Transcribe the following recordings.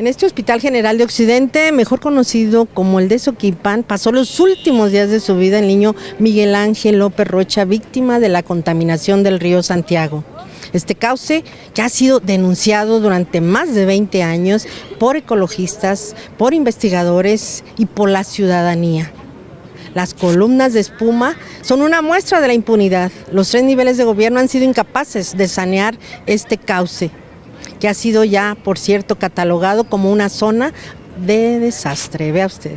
En este Hospital General de Occidente, mejor conocido como el de Soquipan, pasó los últimos días de su vida el niño Miguel Ángel López Rocha, víctima de la contaminación del río Santiago. Este cauce que ha sido denunciado durante más de 20 años por ecologistas, por investigadores y por la ciudadanía. Las columnas de espuma son una muestra de la impunidad. Los 3 niveles de gobierno han sido incapaces de sanear este cauce, que ha sido ya, por cierto, catalogado como una zona de desastre. Vea usted.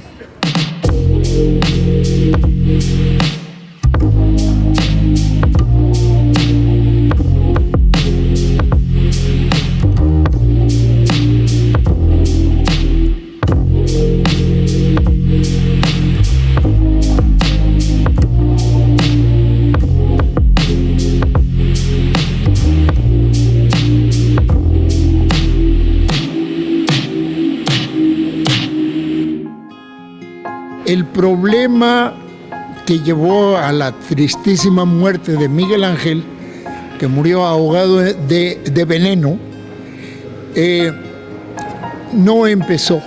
El problema que llevó a la tristísima muerte de Miguel Ángel, que murió ahogado de veneno, no empezó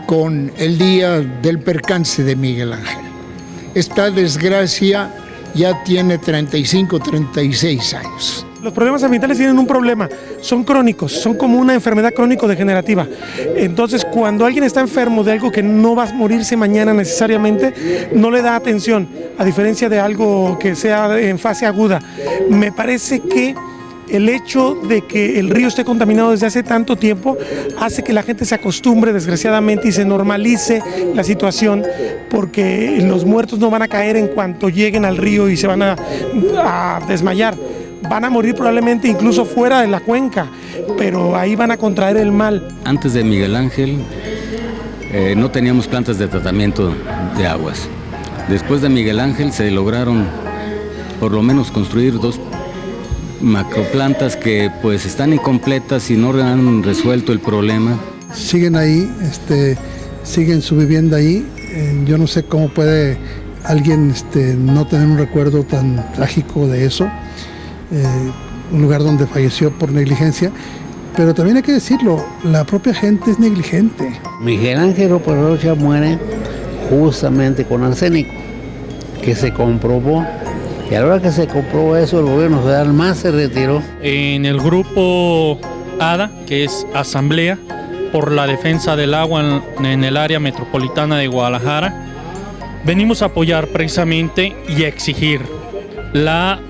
con el día del percance de Miguel Ángel. Esta desgracia ya tiene 35, 36 años. Los problemas ambientales tienen un problema, son crónicos, son como una enfermedad crónico-degenerativa. Entonces, cuando alguien está enfermo de algo que no va a morirse mañana necesariamente, no le da atención, a diferencia de algo que sea en fase aguda. Me parece que el hecho de que el río esté contaminado desde hace tanto tiempo hace que la gente se acostumbre, desgraciadamente, y se normalice la situación, porque los muertos no van a caer en cuanto lleguen al río y se van a desmayar. Van a morir probablemente incluso fuera de la cuenca, pero ahí van a contraer el mal. Antes de Miguel Ángel no teníamos plantas de tratamiento de aguas. Después de Miguel Ángel se lograron por lo menos construir 2 macroplantas que pues están incompletas y no han resuelto el problema. Siguen ahí, siguen su vivienda ahí. Yo no sé cómo puede alguien no tener un recuerdo tan trágico de eso. Un lugar donde falleció por negligencia, pero también hay que decirlo, la propia gente es negligente. Miguel Ángel López Rocha muere justamente con arsénico, que se comprobó, y a la hora que se comprobó eso, el gobierno federal más se retiró. En el grupo ADA, que es Asamblea por la Defensa del Agua en el área metropolitana de Guadalajara, venimos a apoyar precisamente y a exigir la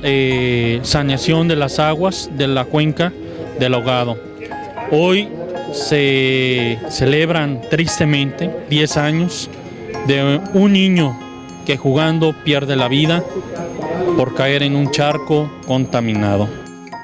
saneación de las aguas de la cuenca del Ahogado. Hoy se celebran tristemente 10 años de un niño que jugando pierde la vida por caer en un charco contaminado.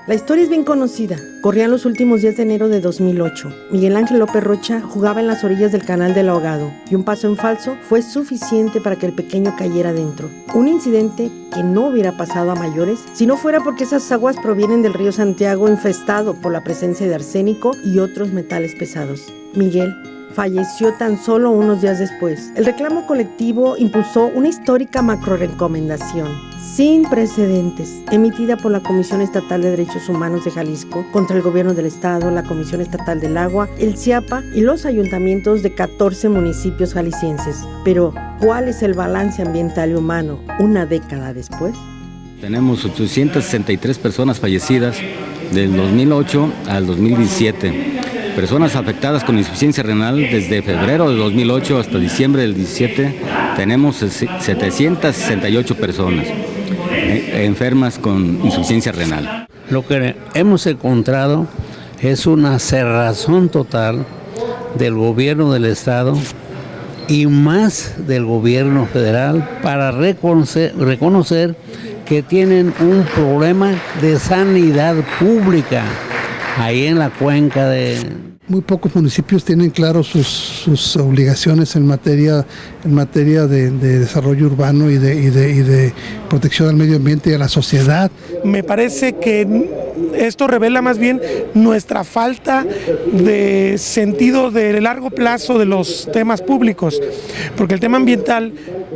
La historia es bien conocida. Corrían los últimos días de enero de 2008. Miguel Ángel López Rocha jugaba en las orillas del canal del Ahogado y un paso en falso fue suficiente para que el pequeño cayera dentro. Un incidente que no hubiera pasado a mayores si no fuera porque esas aguas provienen del río Santiago, infestado por la presencia de arsénico y otros metales pesados. Miguel falleció tan solo unos días después. El reclamo colectivo impulsó una histórica macrorecomendación sin precedentes, emitida por la Comisión Estatal de Derechos Humanos de Jalisco contra el Gobierno del Estado, la Comisión Estatal del Agua, el CIAPA y los ayuntamientos de 14 municipios jaliscienses. Pero, ¿cuál es el balance ambiental y humano una década después? Tenemos 863 personas fallecidas del 2008 al 2017. Personas afectadas con insuficiencia renal desde febrero de 2008 hasta diciembre del 17, tenemos 768 personas enfermas con insuficiencia renal. Lo que hemos encontrado es una cerrazón total del gobierno del Estado y más del gobierno federal para reconocer que tienen un problema de sanidad pública ahí en la cuenca de... Muy pocos municipios tienen claro sus obligaciones en materia de desarrollo urbano y de protección al medio ambiente y a la sociedad. Me parece que esto revela más bien nuestra falta de sentido de largo plazo de los temas públicos, porque el tema ambiental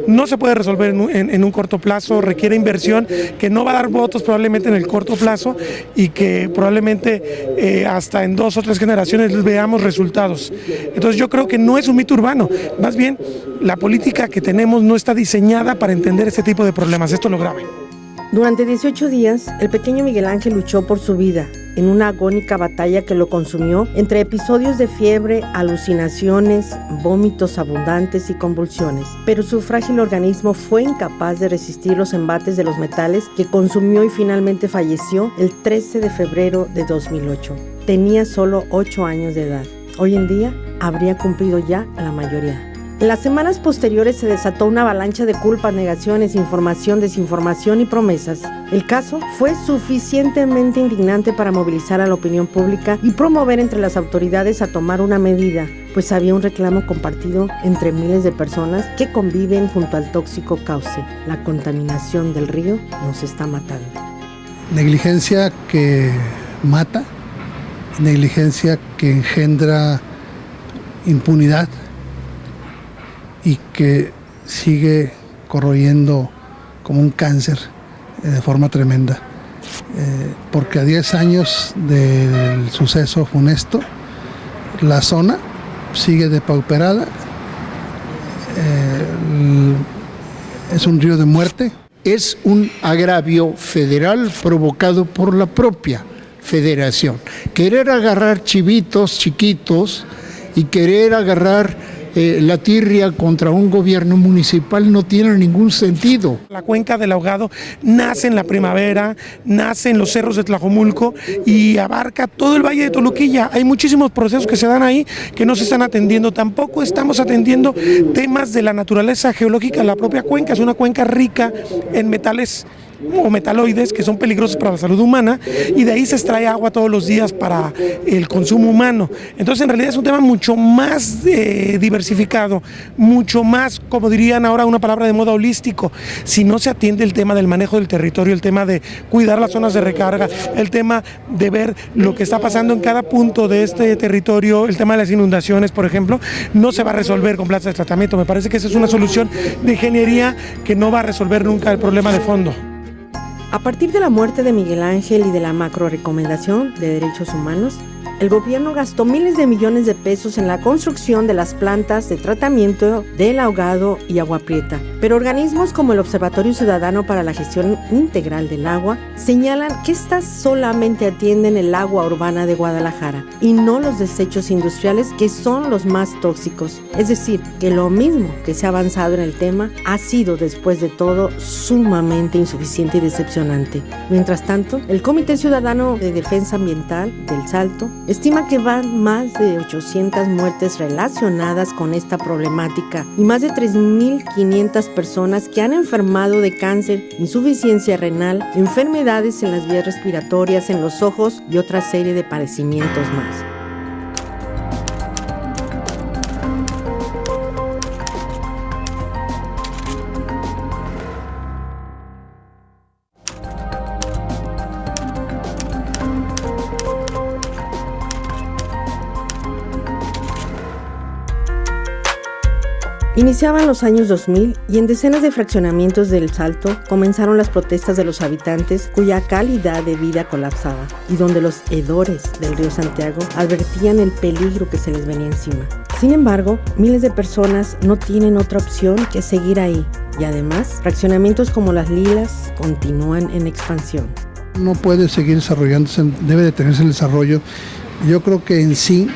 no se puede resolver en un corto plazo, requiere inversión que no va a dar votos probablemente en el corto plazo y que probablemente hasta en 2 o 3 generaciones veamos resultados. Entonces yo creo que no es un mito urbano, más bien la política que tenemos no está diseñada para entender este tipo de problemas, esto es lo grave. Durante 18 días, el pequeño Miguel Ángel luchó por su vida en una agónica batalla que lo consumió entre episodios de fiebre, alucinaciones, vómitos abundantes y convulsiones. Pero su frágil organismo fue incapaz de resistir los embates de los metales que consumió y finalmente falleció el 13 de febrero de 2008. Tenía solo 8 años de edad. Hoy en día habría cumplido ya la mayoría. En las semanas posteriores se desató una avalancha de culpas, negaciones, información, desinformación y promesas. El caso fue suficientemente indignante para movilizar a la opinión pública y promover entre las autoridades a tomar una medida, pues había un reclamo compartido entre miles de personas que conviven junto al tóxico cauce. La contaminación del río nos está matando. Negligencia que mata, negligencia que engendra impunidad y que sigue corroyendo como un cáncer de forma tremenda. Porque a 10 años del suceso funesto, la zona sigue depauperada, es un río de muerte. Es un agravio federal provocado por la propia federación. Querer agarrar chivitos chiquitos y querer agarrar la tirria contra un gobierno municipal no tiene ningún sentido. La cuenca del Ahogado nace en la primavera, nace en los cerros de Tlajomulco y abarca todo el valle de Toluquilla. Hay muchísimos procesos que se dan ahí que no se están atendiendo. Tampoco estamos atendiendo temas de la naturaleza geológica de la propia cuenca. Es una cuenca rica en metales o metaloides que son peligrosos para la salud humana y de ahí se extrae agua todos los días para el consumo humano. Entonces en realidad es un tema mucho más diversificado, mucho más, como dirían ahora una palabra de moda, holístico. Si no se atiende el tema del manejo del territorio, el tema de cuidar las zonas de recarga, el tema de ver lo que está pasando en cada punto de este territorio, el tema de las inundaciones, por ejemplo, no se va a resolver con plantas de tratamiento. Me parece que esa es una solución de ingeniería que no va a resolver nunca el problema de fondo. A partir de la muerte de Miguel Ángel y de la macro recomendación de derechos humanos, el gobierno gastó miles de millones de pesos en la construcción de las plantas de tratamiento del Ahogado y Agua Prieta. Pero organismos como el Observatorio Ciudadano para la Gestión Integral del Agua señalan que estas solamente atienden el agua urbana de Guadalajara y no los desechos industriales, que son los más tóxicos. Es decir, que lo mismo que se ha avanzado en el tema ha sido, después de todo, sumamente insuficiente y decepcionante. Mientras tanto, el Comité Ciudadano de Defensa Ambiental del Salto estima que van más de 800 muertes relacionadas con esta problemática y más de 3.500 personas que han enfermado de cáncer, insuficiencia renal, enfermedades en las vías respiratorias, en los ojos y otra serie de padecimientos más. Iniciaban los años 2000 y en decenas de fraccionamientos del Salto comenzaron las protestas de los habitantes cuya calidad de vida colapsaba y donde los hedores del río Santiago advertían el peligro que se les venía encima. Sin embargo, miles de personas no tienen otra opción que seguir ahí y además, fraccionamientos como Las Lilas continúan en expansión. No puede seguir desarrollándose, debe detenerse el desarrollo. Yo creo que en sí,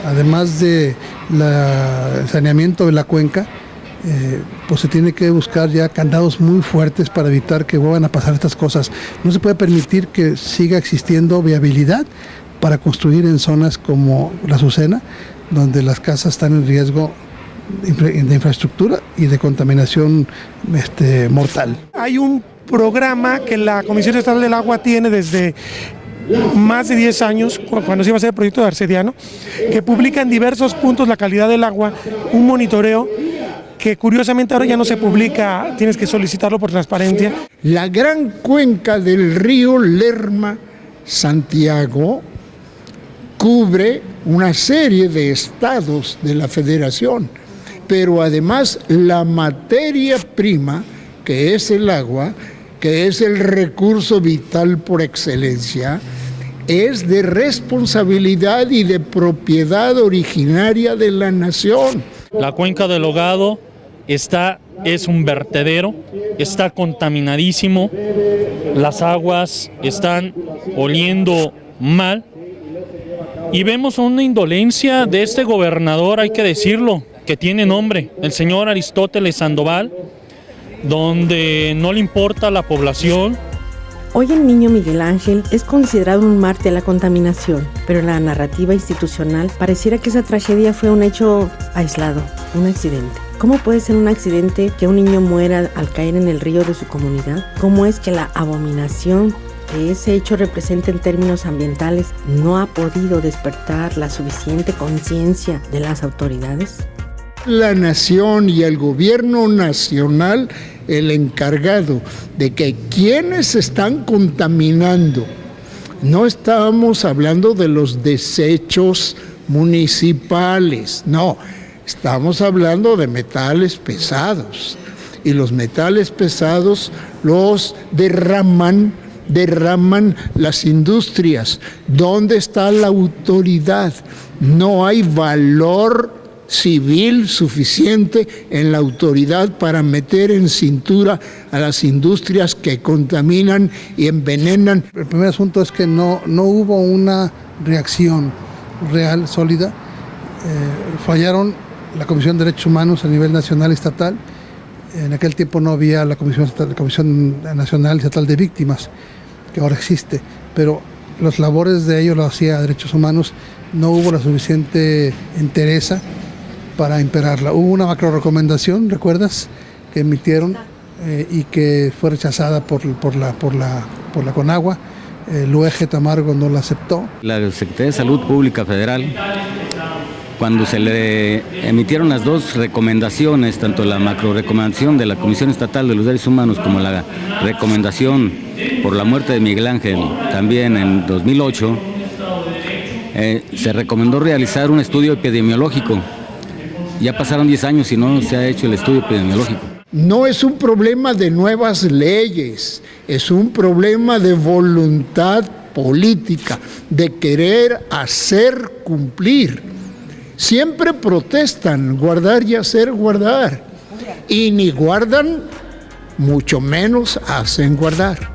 además de el saneamiento de la cuenca, pues se tiene que buscar ya candados muy fuertes para evitar que vuelvan a pasar estas cosas. No se puede permitir que siga existiendo viabilidad para construir en zonas como la Azucena, donde las casas están en riesgo de infraestructura y de contaminación mortal. Hay un programa que la Comisión Estatal del Agua tiene desde más de 10 años, cuando se iba a hacer el proyecto de Arcediano, que publica en diversos puntos la calidad del agua, un monitoreo que curiosamente ahora ya no se publica, tienes que solicitarlo por transparencia. La gran cuenca del río Lerma Santiago cubre una serie de estados de la federación, pero además la materia prima, que es el agua, que es el recurso vital por excelencia, es de responsabilidad y de propiedad originaria de la nación. La cuenca del Ahogado es un vertedero, está contaminadísimo, las aguas están oliendo mal y vemos una indolencia de este gobernador, hay que decirlo, que tiene nombre, el señor Aristóteles Sandoval, donde no le importa la población. Hoy el niño Miguel Ángel es considerado un mártir de la contaminación, pero en la narrativa institucional pareciera que esa tragedia fue un hecho aislado, un accidente. ¿Cómo puede ser un accidente que un niño muera al caer en el río de su comunidad? ¿Cómo es que la abominación que ese hecho representa en términos ambientales no ha podido despertar la suficiente conciencia de las autoridades? La nación y el gobierno nacional el encargado de que quienes están contaminando, no estamos hablando de los desechos municipales, no, estamos hablando de metales pesados, y los metales pesados los derraman las industrias. ¿Dónde está la autoridad? No hay valor civil suficiente en la autoridad para meter en cintura a las industrias que contaminan y envenenan. El primer asunto es que no hubo una reacción real, sólida. Fallaron la Comisión de Derechos Humanos a nivel nacional y estatal. En aquel tiempo no había la Comisión Nacional y Estatal de Víctimas, que ahora existe, pero las labores de ellos lo hacía Derechos Humanos, no hubo la suficiente entereza para imperarla. Hubo una macro recomendación, ¿recuerdas?, que emitieron y que fue rechazada por la Conagua. El UEG Tamargo no la aceptó. La Secretaría de Salud Pública Federal, cuando se le emitieron las dos recomendaciones, tanto la macro recomendación de la Comisión Estatal de los Derechos Humanos como la recomendación por la muerte de Miguel Ángel, también en 2008, se recomendó realizar un estudio epidemiológico. Ya pasaron 10 años y no se ha hecho el estudio epidemiológico. No es un problema de nuevas leyes, es un problema de voluntad política, de querer hacer cumplir. Siempre protestan, guardar y hacer guardar, y ni guardan, mucho menos hacen guardar.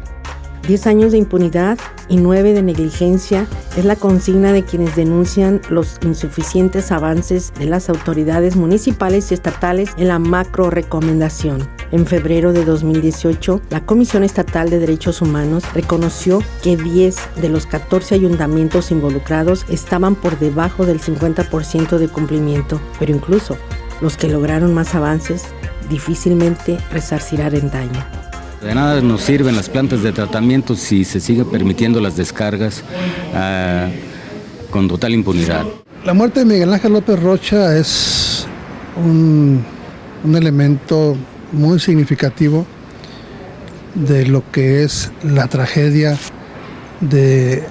10 años de impunidad y 9 de negligencia es la consigna de quienes denuncian los insuficientes avances de las autoridades municipales y estatales en la macro recomendación. En febrero de 2018, la Comisión Estatal de Derechos Humanos reconoció que 10 de los 14 ayuntamientos involucrados estaban por debajo del 50% de cumplimiento, pero incluso los que lograron más avances difícilmente resarcirán el daño. De nada nos sirven las plantas de tratamiento si se siguen permitiendo las descargas con total impunidad. La muerte de Miguel Ángel López Rocha es un elemento muy significativo de lo que es la tragedia de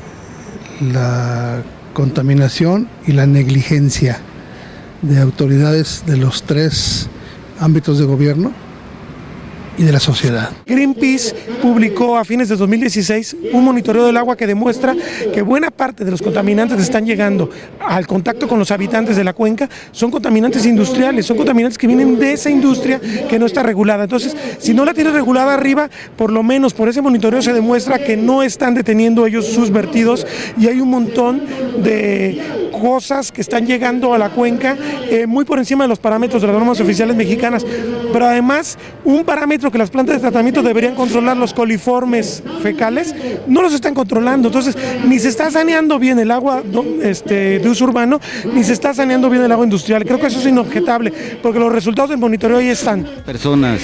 la contaminación y la negligencia de autoridades de los 3 ámbitos de gobierno y de la sociedad. Greenpeace publicó a fines de 2016 un monitoreo del agua que demuestra que buena parte de los contaminantes que están llegando al contacto con los habitantes de la cuenca son contaminantes industriales, son contaminantes que vienen de esa industria que no está regulada. Entonces, si no la tienes regulada arriba, por lo menos por ese monitoreo se demuestra que no están deteniendo ellos sus vertidos y hay un montón de cosas que están llegando a la cuenca muy por encima de los parámetros de las normas oficiales mexicanas, pero además un parámetro que las plantas de tratamiento deberían controlar, los coliformes fecales, no los están controlando. Entonces, ni se está saneando bien el agua de uso urbano, ni se está saneando bien el agua industrial. Creo que eso es inobjetable, porque los resultados del monitoreo ahí están. Personas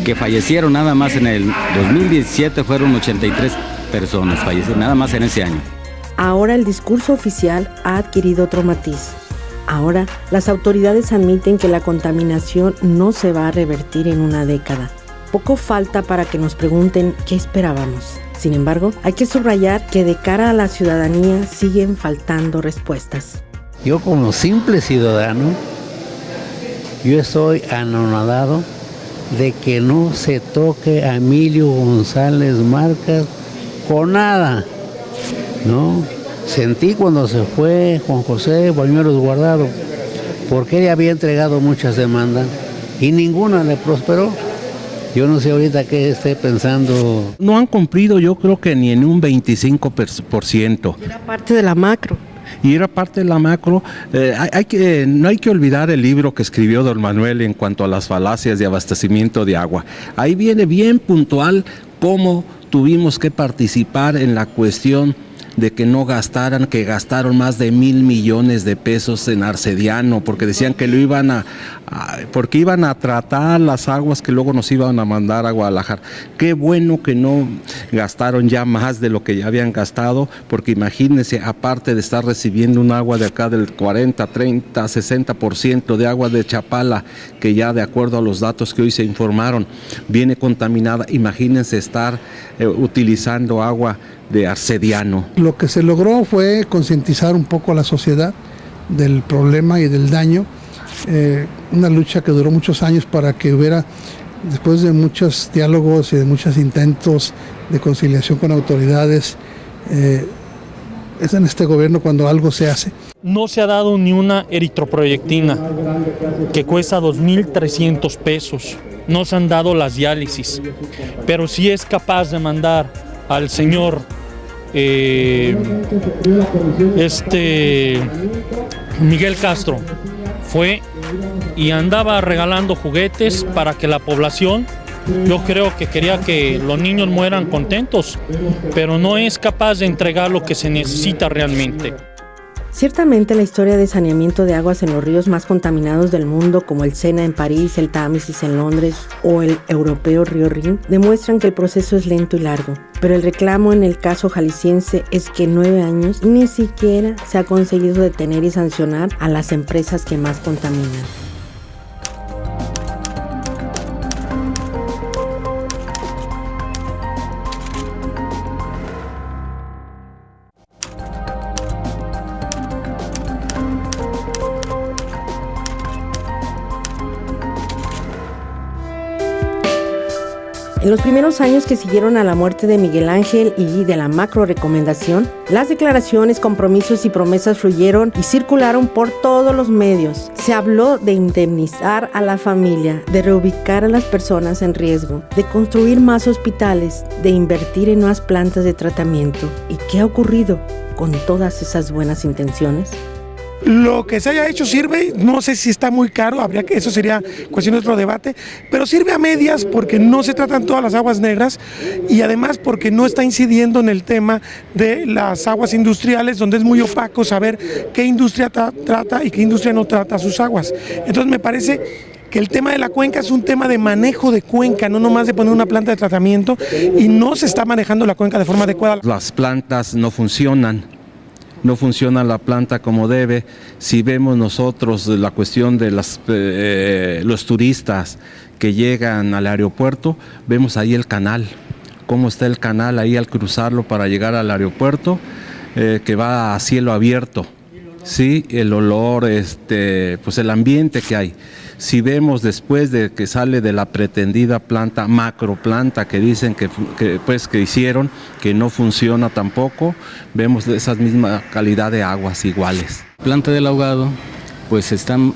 que fallecieron nada más en el 2017 fueron 83 personas fallecidas, nada más en ese año. Ahora el discurso oficial ha adquirido otro matiz. Ahora las autoridades admiten que la contaminación no se va a revertir en una década. Poco falta para que nos pregunten qué esperábamos. Sin embargo, hay que subrayar que de cara a la ciudadanía siguen faltando respuestas. Yo como simple ciudadano, yo estoy anonadado de que no se toque a Emilio González Márquez con nada, ¿no? Sentí cuando se fue Juan José Bañuelos Guardado, porque él había entregado muchas demandas y ninguna le prosperó. Yo no sé ahorita qué esté pensando. No han cumplido, yo creo que ni en un 25%. Era parte de la macro. Y era parte de la macro. No hay que olvidar el libro que escribió don Manuel en cuanto a las falacias de abastecimiento de agua. Ahí viene bien puntual cómo tuvimos que participar en la cuestión de que no gastaran, que gastaron más de 1,000 millones de pesos en Arcediano, porque decían que lo iban porque iban a tratar las aguas que luego nos iban a mandar a Guadalajara. Qué bueno que no gastaron ya más de lo que ya habían gastado, porque imagínense, aparte de estar recibiendo un agua de acá del 40, 30, 60% de agua de Chapala, que ya de acuerdo a los datos que hoy se informaron, viene contaminada, imagínense estar utilizando agua de Arcediano. Lo que se logró fue concientizar un poco a la sociedad del problema y del daño. Una lucha que duró muchos años para que hubiera, después de muchos diálogos y de muchos intentos de conciliación con autoridades, es en este gobierno cuando algo se hace. No se ha dado ni una eritroproyectina, que cuesta 2,300 pesos. No se han dado las diálisis, pero sí es capaz de mandar al señor Miguel Castro. Fue y andaba regalando juguetes para que la población, yo creo que quería que los niños mueran contentos, pero no es capaz de entregar lo que se necesita realmente. Ciertamente la historia de saneamiento de aguas en los ríos más contaminados del mundo, como el Sena en París, el Támesis en Londres o el europeo río Rin, demuestran que el proceso es lento y largo. Pero el reclamo en el caso jalisciense es que en 9 años ni siquiera se ha conseguido detener y sancionar a las empresas que más contaminan. En los primeros años que siguieron a la muerte de Miguel Ángel y de la macro recomendación, las declaraciones, compromisos y promesas fluyeron y circularon por todos los medios. Se habló de indemnizar a la familia, de reubicar a las personas en riesgo, de construir más hospitales, de invertir en nuevas plantas de tratamiento. ¿Y qué ha ocurrido con todas esas buenas intenciones? Lo que se haya hecho sirve, no sé si está muy caro, eso sería cuestión de otro debate, pero sirve a medias porque no se tratan todas las aguas negras y además porque no está incidiendo en el tema de las aguas industriales, donde es muy opaco saber qué industria trata y qué industria no trata sus aguas. Entonces me parece que el tema de la cuenca es un tema de manejo de cuenca, no nomás de poner una planta de tratamiento, y no se está manejando la cuenca de forma adecuada. Las plantas no funcionan. No funciona la planta como debe. Si vemos nosotros la cuestión de los turistas que llegan al aeropuerto, vemos ahí el canal, cómo está el canal ahí al cruzarlo para llegar al aeropuerto, que va a cielo abierto, sí, el olor, pues el ambiente que hay. Si vemos después de que sale de la pretendida planta, macroplanta que dicen que hicieron, que no funciona tampoco, vemos esa misma calidad de aguas iguales. Planta del Ahogado, pues están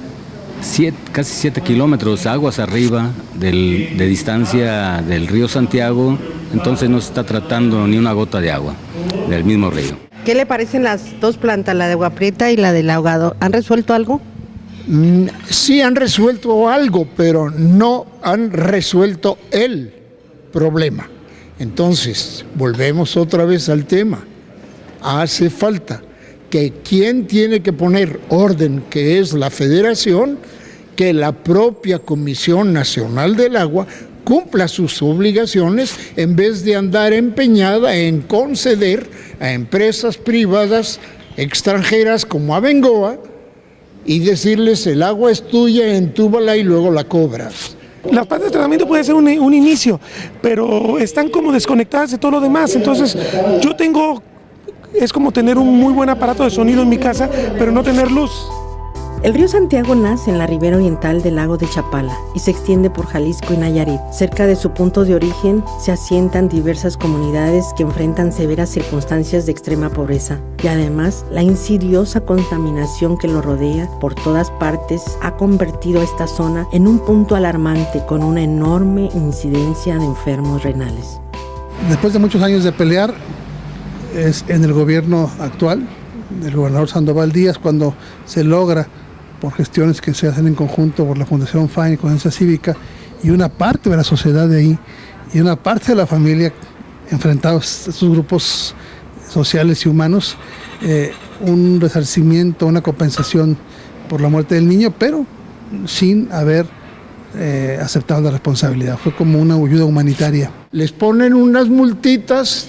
casi 7 kilómetros aguas arriba de distancia del río Santiago, entonces no se está tratando ni una gota de agua del mismo río. ¿Qué le parecen las dos plantas, la de Agua Prieta y la del Ahogado? ¿Han resuelto algo? Sí han resuelto algo, pero no han resuelto el problema. Entonces, volvemos otra vez al tema. Hace falta que quien tiene que poner orden, que es la Federación, que la propia Comisión Nacional del Agua cumpla sus obligaciones en vez de andar empeñada en conceder a empresas privadas extranjeras como Abengoa y decirles el agua es tuya, entúbala y luego la cobras. Las plantas de tratamiento puede ser un inicio, pero están como desconectadas de todo lo demás. Entonces, es como tener un muy buen aparato de sonido en mi casa, pero no tener luz. El río Santiago nace en la ribera oriental del lago de Chapala y se extiende por Jalisco y Nayarit. Cerca de su punto de origen se asientan diversas comunidades que enfrentan severas circunstancias de extrema pobreza. Y además, la insidiosa contaminación que lo rodea por todas partes ha convertido a esta zona en un punto alarmante con una enorme incidencia de enfermos renales. Después de muchos años de pelear, es en el gobierno actual del gobernador Sandoval Díaz cuando se logra, por gestiones que se hacen en conjunto por la Fundación FAIN y Conciencia Cívica, y una parte de la sociedad de ahí, y una parte de la familia, enfrentados a estos grupos sociales y humanos, un resarcimiento, una compensación por la muerte del niño, pero sin haber aceptado la responsabilidad. Fue como una ayuda humanitaria. Les ponen unas multitas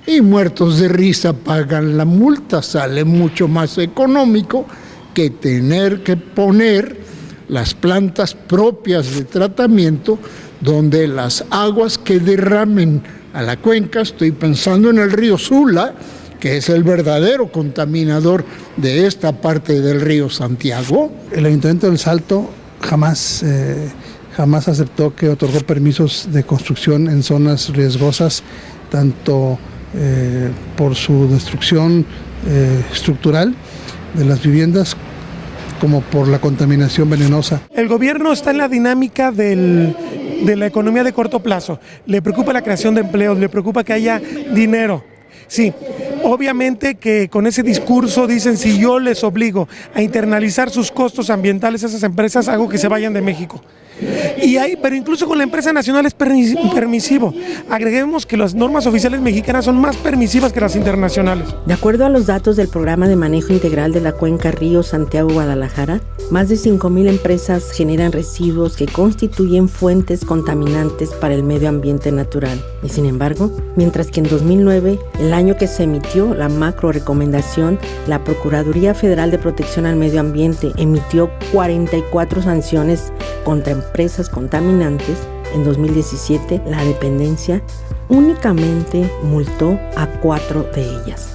y muertos de risa pagan la multa. Sale mucho más económico que tener que poner las plantas propias de tratamiento donde las aguas que derramen a la cuenca, estoy pensando en el río Sula, que es el verdadero contaminador de esta parte del río Santiago. El Ayuntamiento del Salto jamás aceptó que otorgó permisos de construcción en zonas riesgosas, tanto por su destrucción estructural de las viviendas como por la contaminación venenosa. El gobierno está en la dinámica de la economía de corto plazo. Le preocupa la creación de empleos, le preocupa que haya dinero. Sí, obviamente que con ese discurso dicen, si yo les obligo a internalizar sus costos ambientales a esas empresas, hago que se vayan de México. Pero incluso con la empresa nacional es permisivo. Agreguemos que las normas oficiales mexicanas son más permisivas que las internacionales. De acuerdo a los datos del Programa de Manejo Integral de la Cuenca Río Santiago-Guadalajara, más de 5,000 empresas generan residuos que constituyen fuentes contaminantes para el medio ambiente natural. Y sin embargo, mientras que en 2009, el año que se emitió la macro recomendación, la Procuraduría Federal de Protección al Medio Ambiente emitió 44 sanciones contra empresas contaminantes. En 2017, la dependencia únicamente multó a 4 de ellas.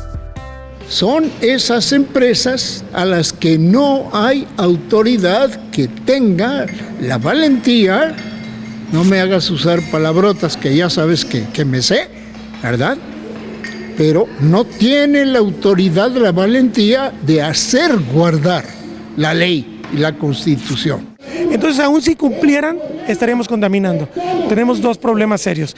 Son esas empresas a las que no hay autoridad que tenga la valentía, no me hagas usar palabrotas que ya sabes que me sé, ¿verdad? Pero no tiene la autoridad, la valentía de hacer guardar la ley y la Constitución. Entonces, aún si cumplieran, estaríamos contaminando. Tenemos 2 problemas serios.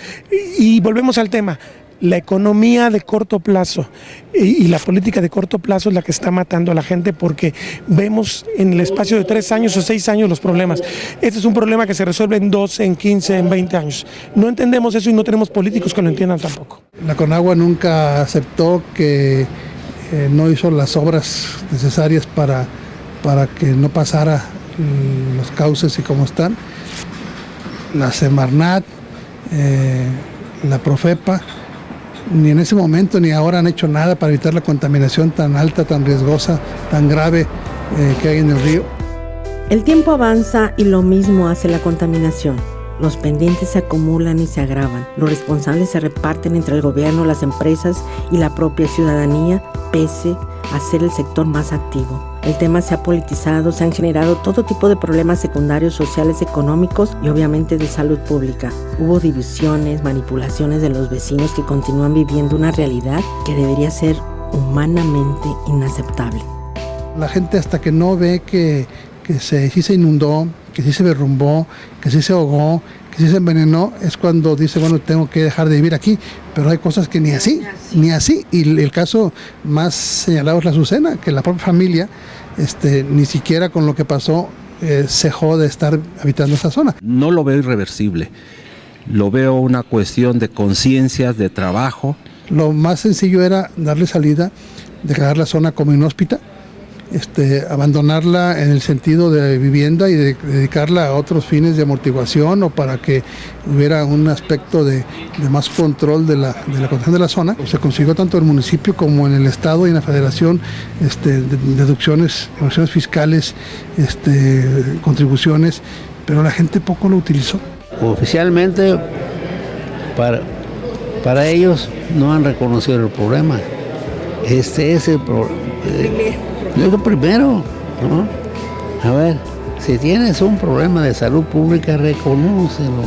Y volvemos al tema. La economía de corto plazo y la política de corto plazo es la que está matando a la gente, porque vemos en el espacio de 3 años o 6 años los problemas. Este es un problema que se resuelve en 12, en 15, en 20 años. No entendemos eso y no tenemos políticos que lo entiendan tampoco. La Conagua nunca aceptó que no hizo las obras necesarias para que no pasara los cauces y cómo están. La Semarnat, la Profepa, ni en ese momento ni ahora han hecho nada para evitar la contaminación tan alta, tan riesgosa, tan grave que hay en el río. El tiempo avanza y lo mismo hace la contaminación. Los pendientes se acumulan y se agravan. Los responsables se reparten entre el gobierno, las empresas y la propia ciudadanía, pese a ser el sector más activo. El tema se ha politizado, se han generado todo tipo de problemas secundarios, sociales, económicos y obviamente de salud pública. Hubo divisiones, manipulaciones de los vecinos que continúan viviendo una realidad que debería ser humanamente inaceptable. La gente, hasta que no ve que sí se inundó, que sí se derrumbó, que sí se ahogó, que sí se envenenó, es cuando dice, bueno, tengo que dejar de vivir aquí. Pero hay cosas que ni así. Y el caso más señalado es la Azucena, que la propia familia ni siquiera con lo que pasó cejó de estar habitando esa zona. No lo veo irreversible, lo veo una cuestión de conciencia, de trabajo. Lo más sencillo era darle salida, declarar la zona como inhóspita abandonarla en el sentido de vivienda y de dedicarla a otros fines de amortiguación o para que hubiera un aspecto de más control de la condición de la zona. Se consiguió tanto en el municipio como en el estado y en la federación deducciones fiscales, contribuciones, pero la gente poco lo utilizó. Oficialmente para ellos no han reconocido el problema. Este es el primero, ¿no? A ver, si tienes un problema de salud pública, reconócelo.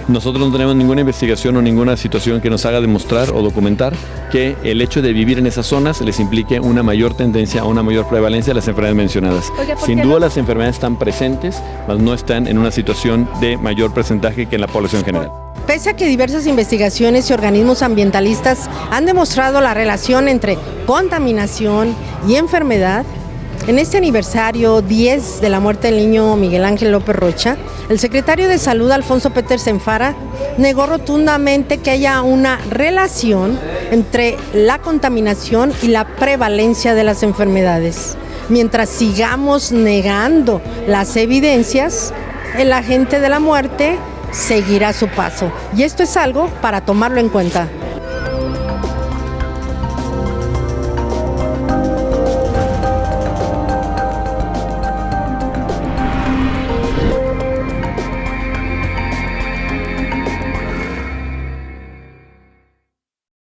Nosotros no tenemos ninguna investigación o ninguna situación que nos haga demostrar o documentar que el hecho de vivir en esas zonas les implique una mayor tendencia a una mayor prevalencia de las enfermedades mencionadas. Sin duda las enfermedades están presentes, mas no están en una situación de mayor porcentaje que en la población general. Pese a que diversas investigaciones y organismos ambientalistas han demostrado la relación entre contaminación y enfermedad, en este aniversario 10 de la muerte del niño Miguel Ángel López Rocha, el secretario de Salud, Alfonso Petersen Fara, negó rotundamente que haya una relación entre la contaminación y la prevalencia de las enfermedades. Mientras sigamos negando las evidencias, el agente de la muerte seguirá su paso. Y esto es algo para tomarlo en cuenta.